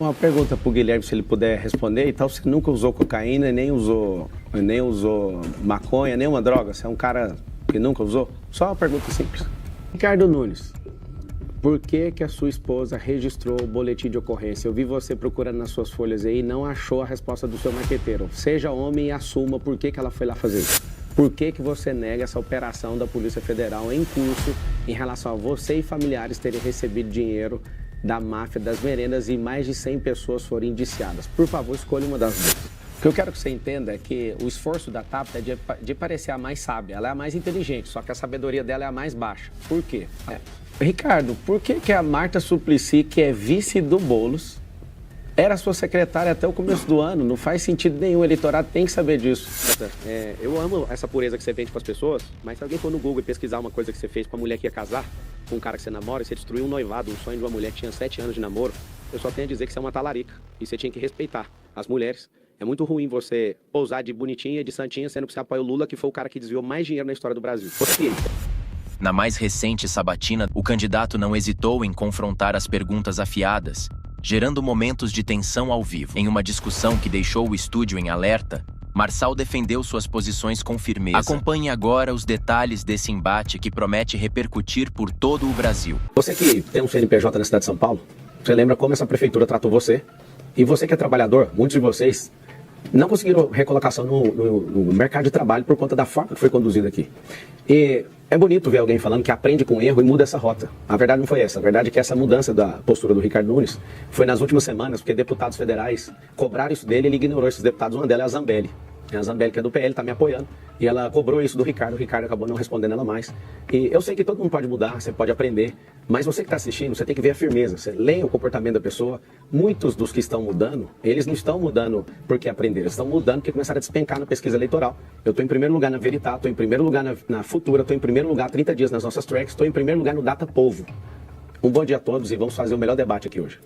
Uma pergunta para o Guilherme, se ele puder responder. Então, você nunca usou cocaína, nem usou maconha, nenhuma droga? Você é um cara que nunca usou? Só uma pergunta simples. Ricardo Nunes, por que a sua esposa registrou o boletim de ocorrência? Eu vi você procurando nas suas folhas aí e não achou a resposta do seu marqueteiro. Seja homem e assuma por que ela foi lá fazer isso. Por que você nega essa operação da Polícia Federal em curso em relação a você e familiares terem recebido dinheiro da máfia das merendas e mais de 100 pessoas foram indiciadas? Por favor, escolha uma das duas. O que eu quero que você entenda é que o esforço da Tabata é de parecer a mais sábia. Ela é a mais inteligente, só que a sabedoria dela é a mais baixa. Por quê? Ricardo, por que a Marta Suplicy, que é vice do Boulos, era sua secretária até o começo do ano? Não faz sentido nenhum, o eleitorado tem que saber disso. Eu amo essa pureza que você vende para as pessoas, mas se alguém for no Google e pesquisar uma coisa que você fez com a mulher que ia casar, com um cara que você namora, e você destruiu um noivado, um sonho de uma mulher que tinha 7 anos de namoro, eu só tenho a dizer que você é uma talarica. E você tinha que respeitar as mulheres. É muito ruim você pousar de bonitinha, de santinha, sendo que você apoia o Lula, que foi o cara que desviou mais dinheiro na história do Brasil. Na mais recente sabatina, o candidato não hesitou em confrontar as perguntas afiadas, gerando momentos de tensão ao vivo. Em uma discussão que deixou o estúdio em alerta, Marçal defendeu suas posições com firmeza. Acompanhe agora os detalhes desse embate que promete repercutir por todo o Brasil. Você que tem um CNPJ na cidade de São Paulo, você lembra como essa prefeitura tratou você? E você que é trabalhador, muitos de vocês não conseguiram recolocação no mercado de trabalho por conta da forma que foi conduzida aqui. E é bonito ver alguém falando que aprende com erro e muda essa rota. A verdade não foi essa. A verdade é que essa mudança da postura do Ricardo Nunes foi nas últimas semanas, porque deputados federais cobraram isso dele e ele ignorou esses deputados. Uma delas é a Zambelli. A Zambelli, que é do PL, está me apoiando. E ela cobrou isso do Ricardo. O Ricardo acabou não respondendo ela mais. E eu sei que todo mundo pode mudar, você pode aprender. Mas você que está assistindo, você tem que ver a firmeza. Você leia o comportamento da pessoa. Muitos dos que estão mudando, eles não estão mudando porque aprenderam. Eles estão mudando porque começaram a despencar na pesquisa eleitoral. Eu estou em primeiro lugar na Veritá, estou em primeiro lugar na Futura, estou em primeiro lugar 30 dias nas nossas tracks, estou em primeiro lugar no Data Povo. Um bom dia a todos e vamos fazer o melhor debate aqui hoje.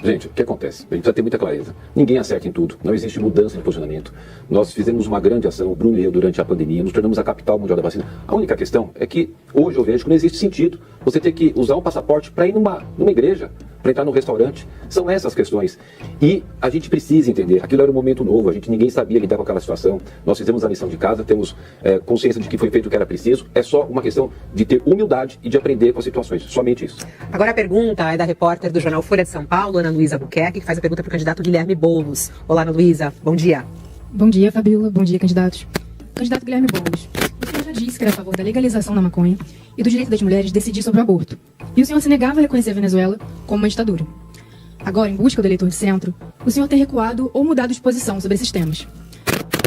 Gente, o que acontece? A gente precisa ter muita clareza. Ninguém acerta em tudo. Não existe mudança de posicionamento. Nós fizemos uma grande ação, o Bruno e eu, durante a pandemia. Nos tornamos a capital mundial da vacina. A única questão é que hoje eu vejo que não existe sentido você ter que usar um passaporte para ir numa igreja, para entrar num restaurante. São essas questões. E a gente precisa entender. Aquilo era um momento novo. Ninguém sabia lidar com aquela situação. Nós fizemos a lição de casa, temos consciência de que foi feito o que era preciso. É só uma questão de ter humildade e de aprender com as situações. Somente isso. Agora a pergunta é da repórter do jornal Folha de São Paulo, Ana Luísa Albuquerque, que faz a pergunta para o candidato Guilherme Boulos. Olá, Ana Luísa. Bom dia. Bom dia, Fabiola. Bom dia, candidatos. Candidato Guilherme Boulos, o senhor já disse que era a favor da legalização da maconha e do direito das mulheres de decidir sobre o aborto. E o senhor se negava a reconhecer a Venezuela como uma ditadura. Agora, em busca do eleitor de centro, o senhor tem recuado ou mudado de posição sobre esses temas.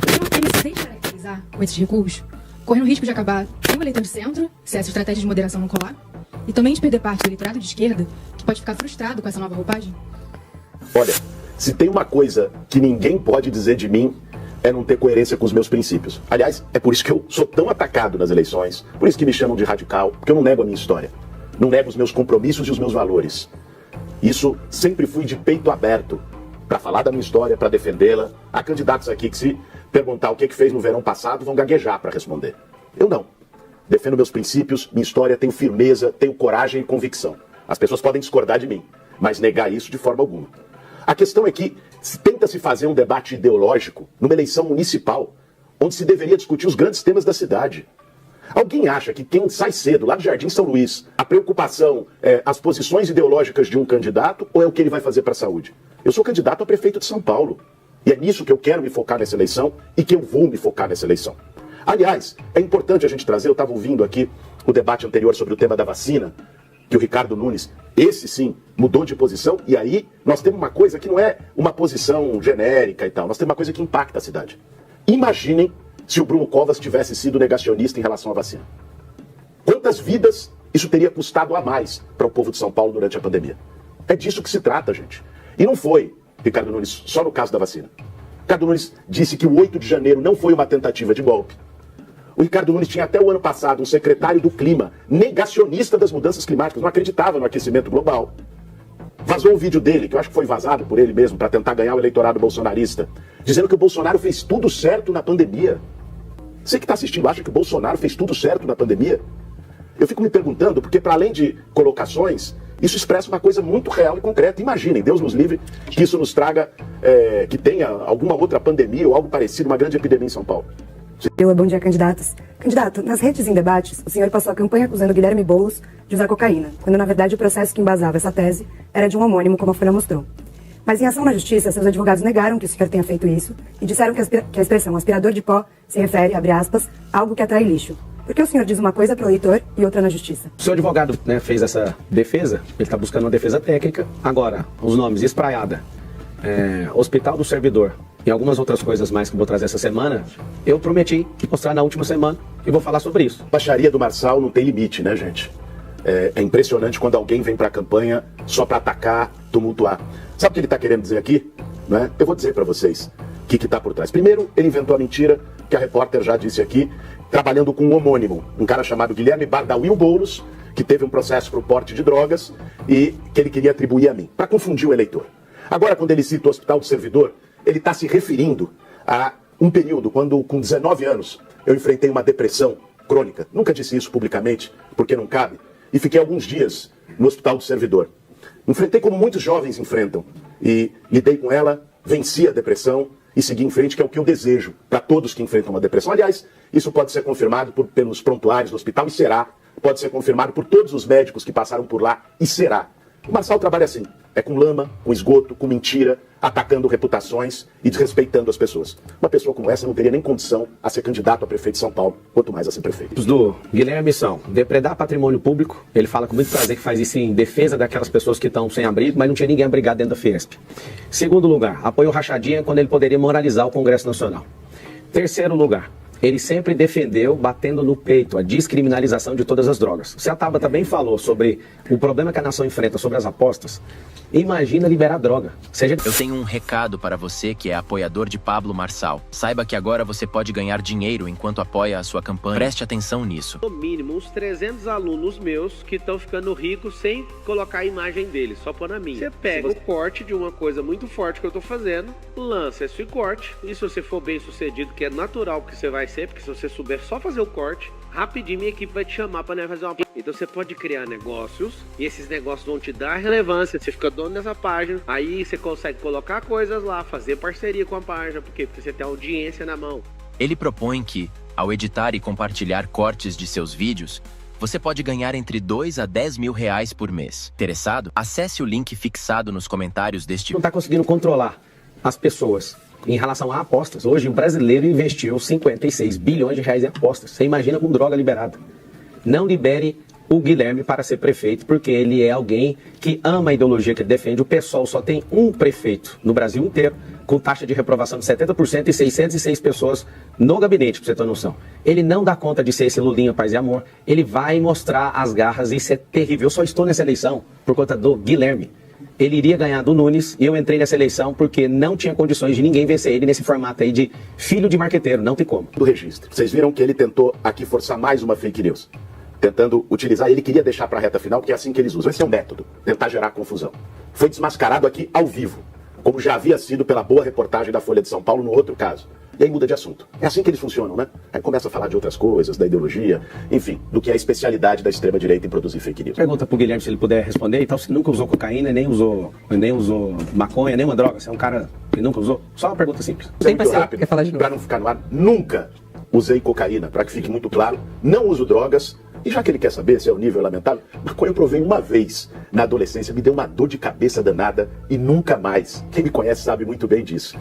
O senhor teme se descaracterizar com esses recuos, correndo o risco de acabar sem o eleitor de centro, se essa estratégia de moderação não colar, e também de perder parte do eleitorado de esquerda, que pode ficar frustrado com essa nova roupagem? Olha, se tem uma coisa que ninguém pode dizer de mim, é não ter coerência com os meus princípios. Aliás, é por isso que eu sou tão atacado nas eleições, por isso que me chamam de radical, porque eu não nego a minha história, não nego os meus compromissos e os meus valores. Isso sempre fui de peito aberto para falar da minha história, para defendê-la. Há candidatos aqui que, se perguntar o que fez no verão passado, vão gaguejar para responder. Eu não. Defendo meus princípios, minha história, tenho firmeza, tenho coragem e convicção. As pessoas podem discordar de mim, mas negar isso de forma alguma. A questão é que tenta-se fazer um debate ideológico numa eleição municipal, onde se deveria discutir os grandes temas da cidade. Alguém acha que quem sai cedo, lá do Jardim São Luís, a preocupação é as posições ideológicas de um candidato ou é o que ele vai fazer para a saúde? Eu sou candidato a prefeito de São Paulo. E é nisso que eu quero me focar nessa eleição e que eu vou me focar nessa eleição. Aliás, é importante a gente trazer, eu estava ouvindo aqui o debate anterior sobre o tema da vacina, que o Ricardo Nunes, esse sim, mudou de posição, e aí nós temos uma coisa que não é uma posição genérica e tal, nós temos uma coisa que impacta a cidade. Imaginem se o Bruno Covas tivesse sido negacionista em relação à vacina. Quantas vidas isso teria custado a mais para o povo de São Paulo durante a pandemia? É disso que se trata, gente. E não foi, Ricardo Nunes, só no caso da vacina. Ricardo Nunes disse que o 8 de janeiro não foi uma tentativa de golpe. O Ricardo Nunes tinha até o ano passado um secretário do clima negacionista das mudanças climáticas, não acreditava no aquecimento global. Vazou um vídeo dele, que eu acho que foi vazado por ele mesmo, para tentar ganhar o eleitorado bolsonarista, dizendo que o Bolsonaro fez tudo certo na pandemia. Você que está assistindo acha que o Bolsonaro fez tudo certo na pandemia? Eu fico me perguntando, porque para além de colocações, Isso expressa uma coisa muito real e concreta. Imaginem, Deus nos livre, que isso nos traga, que tenha alguma outra pandemia ou algo parecido, uma grande epidemia em São Paulo. Bom dia, candidatos. Candidato, nas redes e em debates, o senhor passou a campanha acusando Guilherme Boulos de usar cocaína, quando na verdade o processo que embasava essa tese era de um homônimo, como a Folha mostrou. Mas em ação na justiça, seus advogados negaram que o senhor tenha feito isso e disseram que a expressão aspirador de pó se refere, abre aspas, a algo que atrai lixo. Por que o senhor diz uma coisa para o eleitor e outra na justiça? O seu advogado, né, fez essa defesa, ele está buscando uma defesa técnica. Agora, os nomes Espraiada, Hospital do Servidor e algumas outras coisas mais que eu vou trazer essa semana, eu prometi mostrar na última semana e vou falar sobre isso. A baixaria do Marçal não tem limite, né, gente? É impressionante quando alguém vem para a campanha só para atacar, tumultuar. Sabe o que ele está querendo dizer aqui? Né? Eu vou dizer para vocês o que está por trás. Primeiro, ele inventou a mentira que a repórter já disse aqui, trabalhando com um homônimo, um cara chamado Guilherme Bardawil Boulos, que teve um processo por porte de drogas e que ele queria atribuir a mim, para confundir o eleitor. Agora, quando ele cita o Hospital do Servidor, ele está se referindo a um período quando, com 19 anos, eu enfrentei uma depressão crônica. Nunca disse isso publicamente, porque não cabe. E fiquei alguns dias no Hospital do Servidor. Enfrentei como muitos jovens enfrentam. E lidei com ela, venci a depressão e segui em frente, que é o que eu desejo para todos que enfrentam uma depressão. Aliás, isso pode ser confirmado pelos prontuários do hospital e será. Pode ser confirmado por todos os médicos que passaram por lá e será. O Marçal trabalha assim, com lama, com esgoto, com mentira, atacando reputações e desrespeitando as pessoas. Uma pessoa como essa não teria nem condição a ser candidato a prefeito de São Paulo, quanto mais a ser prefeito. Os do Guilherme são depredar patrimônio público, ele fala com muito prazer que faz isso em defesa daquelas pessoas que estão sem abrigo, mas não tinha ninguém abrigado dentro da Fiesp. Segundo lugar, apoio rachadinha quando ele poderia moralizar o Congresso Nacional. Terceiro lugar, ele sempre defendeu, batendo no peito, a descriminalização de todas as drogas. Se a Tabata também falou sobre o problema que a nação enfrenta sobre as apostas, imagina liberar droga. Eu tenho um recado para você que é apoiador de Pablo Marçal. Saiba que agora você pode ganhar dinheiro enquanto apoia a sua campanha. Preste atenção nisso. No mínimo, uns 300 alunos meus que estão ficando ricos sem colocar a imagem deles, só pôr na minha. Você pega o corte de uma coisa muito forte que eu tô fazendo, lança esse corte, e se você for bem sucedido, que é natural que você vai ser, porque se você souber só fazer o corte, rapidinho minha equipe vai te chamar para fazer uma... Então você pode criar negócios, e esses negócios vão te dar relevância, você fica dono dessa página, aí você consegue colocar coisas lá, fazer parceria com a página, porque você tem audiência na mão. Ele propõe que, ao editar e compartilhar cortes de seus vídeos, você pode ganhar entre 2 a 10 mil reais por mês. Interessado? Acesse o link fixado nos comentários deste... Não está conseguindo controlar as pessoas em relação a apostas. Hoje o brasileiro investiu 56 bilhões de reais em apostas. Você imagina com droga liberada. Não libere o Guilherme para ser prefeito, porque ele é alguém que ama a ideologia que ele defende. O PSOL só tem um prefeito no Brasil inteiro, com taxa de reprovação de 70% e 606 pessoas no gabinete, para você ter noção. Ele não dá conta de ser esse Lulinha Paz e Amor. Ele vai mostrar as garras, isso é terrível. Eu só estou nessa eleição por conta do Guilherme. Ele iria ganhar do Nunes e eu entrei nessa eleição porque não tinha condições de ninguém vencer ele nesse formato aí de filho de marqueteiro, não tem como. Do registro. Vocês viram que ele tentou aqui forçar mais uma fake news. Tentando utilizar, ele queria deixar para a reta final, porque é assim que eles usam. Esse é um método, tentar gerar confusão. Foi desmascarado aqui ao vivo, como já havia sido pela boa reportagem da Folha de São Paulo no outro caso. E aí muda de assunto. É assim que eles funcionam, né? Aí começa a falar de outras coisas, da ideologia, enfim, do que é a especialidade da extrema-direita em produzir fake news. Pergunta pro Guilherme se ele puder responder. Então, você nunca usou cocaína, nem usou maconha, nenhuma droga? Você é um cara que nunca usou? Só uma pergunta simples. Tem paciência, quer falar de novo? Para não ficar no ar, nunca usei cocaína, para que fique muito claro. Não uso drogas. E já que ele quer saber se é o nível lamentável, maconha eu provei uma vez na adolescência, me deu uma dor de cabeça danada e nunca mais. Quem me conhece sabe muito bem disso.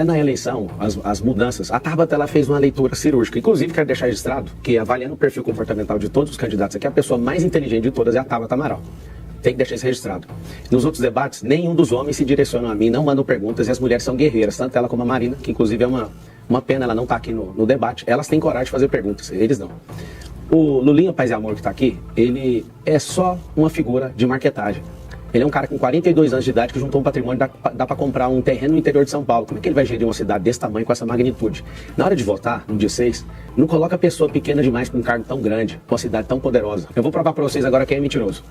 Na eleição, as mudanças, a Tabata ela fez uma leitura cirúrgica. Inclusive, quero deixar registrado que, avaliando o perfil comportamental de todos os candidatos aqui, a pessoa mais inteligente de todas é a Tabata Amaral. Tem que deixar isso registrado. Nos outros debates, nenhum dos homens se direciona a mim, não mandam perguntas, e as mulheres são guerreiras, tanto ela como a Marina, que inclusive é uma pena ela não estar aqui no debate. Elas têm coragem de fazer perguntas, eles não. O Lulinha Paz e Amor que está aqui, ele é só uma figura de marquetagem. Ele é um cara com 42 anos de idade que juntou um patrimônio, dá para comprar um terreno no interior de São Paulo. Como é que ele vai gerir uma cidade desse tamanho, com essa magnitude? Na hora de votar, no dia 6, não coloca pessoa pequena demais para um cargo tão grande, com uma cidade tão poderosa. Eu vou provar para vocês agora quem é mentiroso.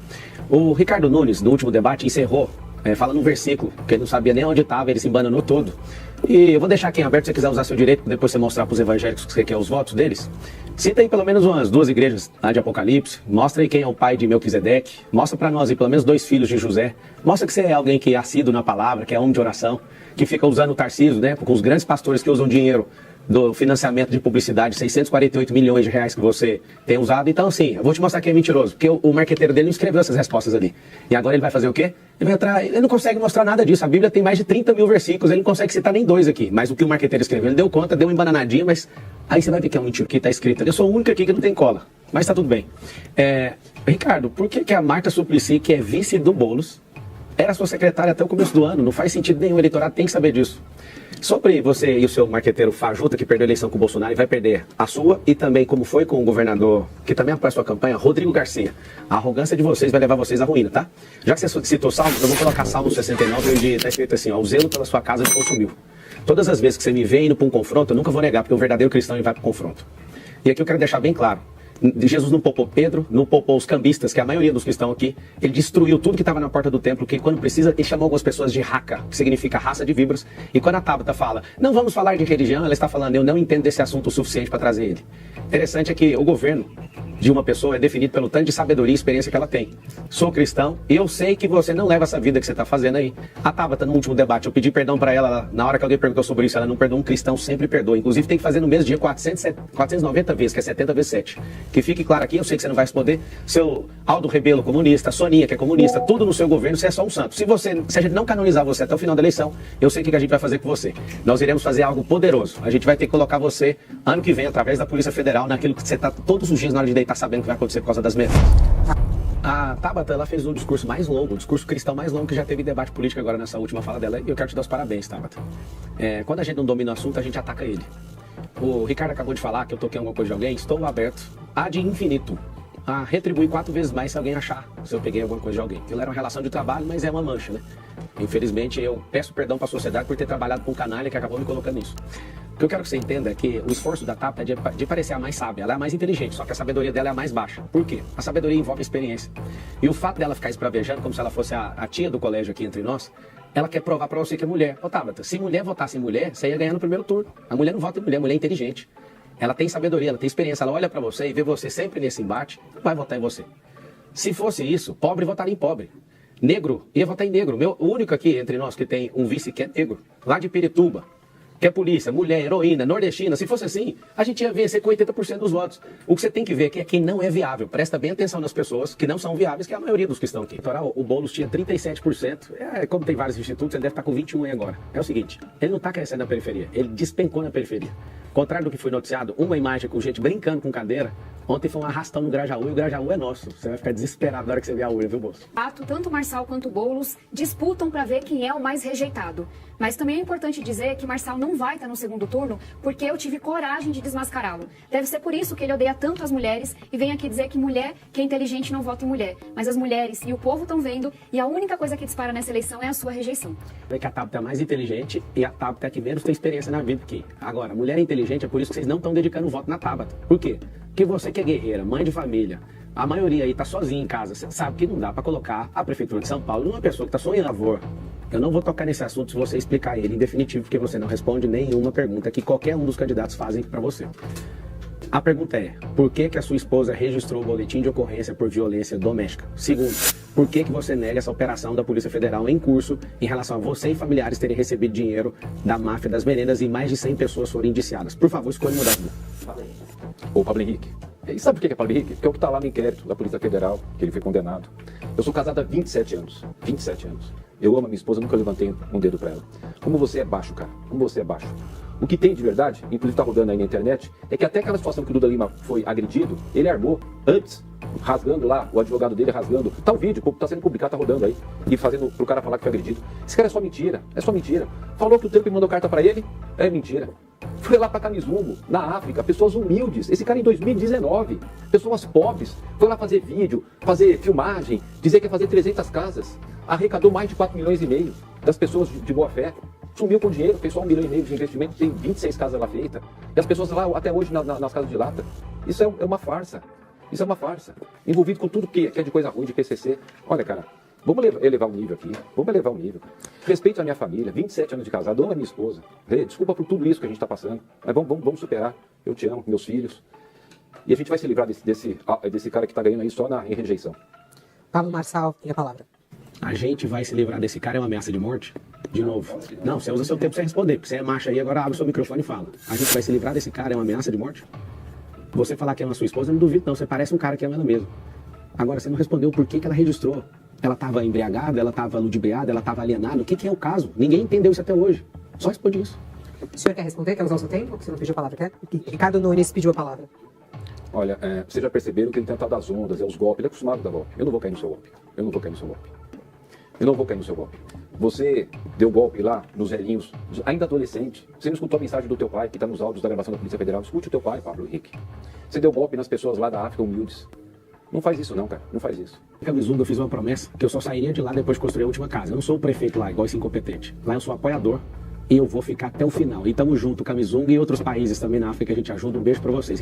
O Ricardo Nunes, no último debate, encerrou, fala num versículo, que ele não sabia nem onde estava, ele se embananou todo. E eu vou deixar aqui em aberto, se você quiser usar seu direito, depois você mostrar para os evangélicos que você quer os votos deles. Cita aí pelo menos umas 2 igrejas lá de Apocalipse, mostra aí quem é o pai de Melquisedeque, mostra para nós aí pelo menos 2 filhos de José, mostra que você é alguém que é assíduo na palavra, que é homem de oração, que fica usando o Tarcísio, né, com os grandes pastores que usam dinheiro do financiamento de publicidade, 648 milhões de reais que você tem usado. Então, assim, eu vou te mostrar que é mentiroso, porque o marqueteiro dele não escreveu essas respostas ali. E agora ele vai fazer o quê? Ele vai entrar, ele não consegue mostrar nada disso. A Bíblia tem mais de 30 mil versículos, ele não consegue citar nem 2 aqui. Mas o que o marqueteiro escreveu, ele deu conta, deu uma embananadinha, mas aí você vai ver que é um mentira que está escrito. Eu sou o único aqui que não tem cola, mas tá tudo bem. Ricardo, por que a Marta Suplicy, que é vice do Boulos, era sua secretária até o começo do ano? Não faz sentido nenhum, o eleitorado tem que saber disso. Sobre você e o seu marqueteiro fajuta que perdeu a eleição com o Bolsonaro e vai perder a sua, e também como foi com o governador, que também apoia a sua campanha, Rodrigo Garcia. A arrogância de vocês vai levar vocês à ruína, tá? Já que você citou Salmos, eu vou colocar Salmos 69, onde está escrito assim, ó, o zelo pela sua casa me consumiu. Todas as vezes que você me vê indo para um confronto, eu nunca vou negar, porque o verdadeiro cristão ele vai para o confronto. E aqui eu quero deixar bem claro, Jesus não poupou Pedro, não poupou os cambistas, que é a maioria dos que estão aqui. Ele destruiu tudo que estava na porta do templo, que quando precisa, ele chamou algumas pessoas de raca, que significa raça de víboras. E quando a Tabata fala, não vamos falar de religião, ela está falando, eu não entendo desse assunto o suficiente para trazer ele. Interessante é que o governo de uma pessoa é definido pelo tanto de sabedoria e experiência que ela tem. Sou cristão e eu sei que você não leva essa vida que você está fazendo aí. A Tabata, no último debate, eu pedi perdão para ela, na hora que alguém perguntou sobre isso, ela não perdoou. Um cristão sempre perdoa. Inclusive tem que fazer no mesmo dia 490 vezes, que é 70 vezes 7. Que fique claro aqui, eu sei que você não vai responder. Seu Aldo Rebelo, comunista, Soninha, que é comunista, tudo no seu governo, você é só um santo. Se a gente não canonizar você até o final da eleição, eu sei o que a gente vai fazer com você. Nós iremos fazer algo poderoso. A gente vai ter que colocar você, ano que vem, através da Polícia Federal, naquilo que você está todos os dias na hora de deitar sabendo que vai acontecer por causa das metas. A Tabata, ela fez um discurso mais longo, o discurso cristão mais longo que já teve debate político agora nessa última fala dela, e eu quero te dar os parabéns, Tabata. Quando a gente não domina o assunto, a gente ataca ele. O Ricardo acabou de falar que eu toquei alguma coisa de alguém, estou aberto a de infinito a retribuir 4 vezes mais se alguém achar se eu peguei alguma coisa de alguém. Aquilo era uma relação de trabalho, mas é uma mancha, né? Infelizmente, eu peço perdão para a sociedade por ter trabalhado com um canalha que acabou me colocando nisso. O que eu quero que você entenda é que o esforço da Tabata é de parecer a mais sábia. Ela é a mais inteligente, só que a sabedoria dela é a mais baixa. Por quê? A sabedoria envolve experiência. E o fato dela ficar esbravejando como se ela fosse a tia do colégio aqui entre nós, ela quer provar para você que é mulher. Ô Tabata, se mulher votasse em mulher, você ia ganhar no primeiro turno. A mulher não vota em mulher, a mulher é inteligente. Ela tem sabedoria, ela tem experiência, ela olha para você e vê você sempre nesse embate, não vai votar em você. Se fosse isso, pobre votaria em pobre. Negro ia votar em negro. O único aqui entre nós que tem um vice que é negro, lá de Pirituba, que é polícia, mulher, heroína, nordestina. Se fosse assim, a gente ia vencer com 80% dos votos. O que você tem que ver aqui é quem não é viável. Presta bem atenção nas pessoas que não são viáveis, que é a maioria dos que estão aqui. O Boulos tinha 37%. Como tem vários institutos, ele deve estar com 21% aí agora. É o seguinte, ele não está crescendo na periferia, ele despencou na periferia. Contrário do que foi noticiado, uma imagem com gente brincando com cadeira. Ontem foi um arrastão no Grajaú e o Grajaú é nosso. Você vai ficar desesperado na hora que você ver a urna, viu, Bolso? Tanto o Marçal quanto o Boulos disputam para ver quem é o mais rejeitado. Mas também é importante dizer que Marçal não vai estar no segundo turno porque eu tive coragem de desmascará-lo. Deve ser por isso que ele odeia tanto as mulheres e vem aqui dizer que mulher, que é inteligente, não vota em mulher. Mas as mulheres e o povo estão vendo e a única coisa que dispara nessa eleição é a sua rejeição. É que a Tabata é mais inteligente e a Tabata é que menos tem experiência na vida aqui. Agora, a mulher é inteligente, é por isso que vocês não estão dedicando o voto na Tabata. Por quê? Porque você que é guerreira, mãe de família, a maioria aí tá sozinha em casa, você sabe que não dá para colocar a Prefeitura de São Paulo numa pessoa que tá sonhando avô. Eu não vou tocar nesse assunto se você explicar ele em definitivo, porque você não responde nenhuma pergunta que qualquer um dos candidatos fazem para você. A pergunta é, por que a sua esposa registrou o boletim de ocorrência por violência doméstica? Segundo, por que você nega essa operação da Polícia Federal em curso em relação a você e familiares terem recebido dinheiro da máfia das merendas e mais de 100 pessoas foram indiciadas? Por favor, escolha mudar de novo. Ô Pablo Henrique, e sabe por que é Pablo Henrique? Porque é o que está lá no inquérito da Polícia Federal, que ele foi condenado. Eu sou casado há 27 anos. 27 anos. Eu amo a minha esposa, nunca levantei um dedo para ela. Como você é baixo, cara. Como você é baixo. O que tem de verdade, inclusive está rodando aí na internet, é que até aquela situação que o Duda Lima foi agredido, ele armou antes, rasgando lá, o advogado dele rasgando. Tá o vídeo, tá sendo publicado, tá rodando aí. E fazendo pro cara falar que foi agredido. Esse cara é só mentira, é só mentira. Falou que o Trump mandou carta para ele, é mentira. Foi lá para Camizumo, na África, pessoas humildes. Esse cara em 2019, pessoas pobres, foi lá fazer vídeo, fazer filmagem, dizer que ia fazer 300 casas. Arrecadou mais de 4 milhões e meio das pessoas de boa fé. Sumiu com dinheiro, fez só 1,5 milhão de investimento, tem 26 casas lá feitas. E as pessoas lá, até hoje, nas casas de lata. Isso é uma farsa. Isso é uma farsa. Envolvido com tudo que é de coisa ruim, de PCC. Olha, cara, Vamos elevar o nível aqui. Vamos elevar o nível. Respeito a minha família, 27 anos de casado, amo a minha esposa. Desculpa por tudo isso que a gente está passando. Mas vamos superar. Eu te amo, meus filhos. E a gente vai se livrar desse cara que está ganhando aí só em rejeição. Pablo Marçal, tem a palavra. A gente vai se livrar desse cara, é uma ameaça de morte? De novo. Não, você usa seu tempo para responder, porque você é macho aí, agora abre o seu microfone e fala. A gente vai se livrar desse cara, é uma ameaça de morte? Você falar que ama a sua esposa, eu não duvido não, você parece um cara que ama ela mesmo. Agora, você não respondeu por que ela registrou. Ela estava embriagada, ela estava ludibriada, ela estava alienada. O que é o caso? Ninguém entendeu isso até hoje. Só responde isso. O senhor quer responder? Quer usar o seu tempo? Você não pediu a palavra, quer? Ricardo Nunes pediu a palavra. Olha, vocês já perceberam que ele tenta dar as ondas, os golpes. Ele é acostumado a dar golpe. Eu não vou cair no seu golpe. Eu não vou cair no seu golpe. Eu não vou cair no seu golpe. Você deu golpe lá nos velhinhos, ainda adolescente. Você não escutou a mensagem do teu pai, que está nos áudios da gravação da Polícia Federal. Escute o teu pai, Pablo Henrique. Você deu golpe nas pessoas lá da África humildes. Não faz isso não, cara. Não faz isso. Em Camisunga eu fiz uma promessa que eu só sairia de lá depois de construir a última casa. Eu não sou o prefeito lá, igual esse incompetente. Lá eu sou apoiador e eu vou ficar até o final. E tamo junto, Camisunga e outros países também na África a gente ajuda. Um beijo pra vocês.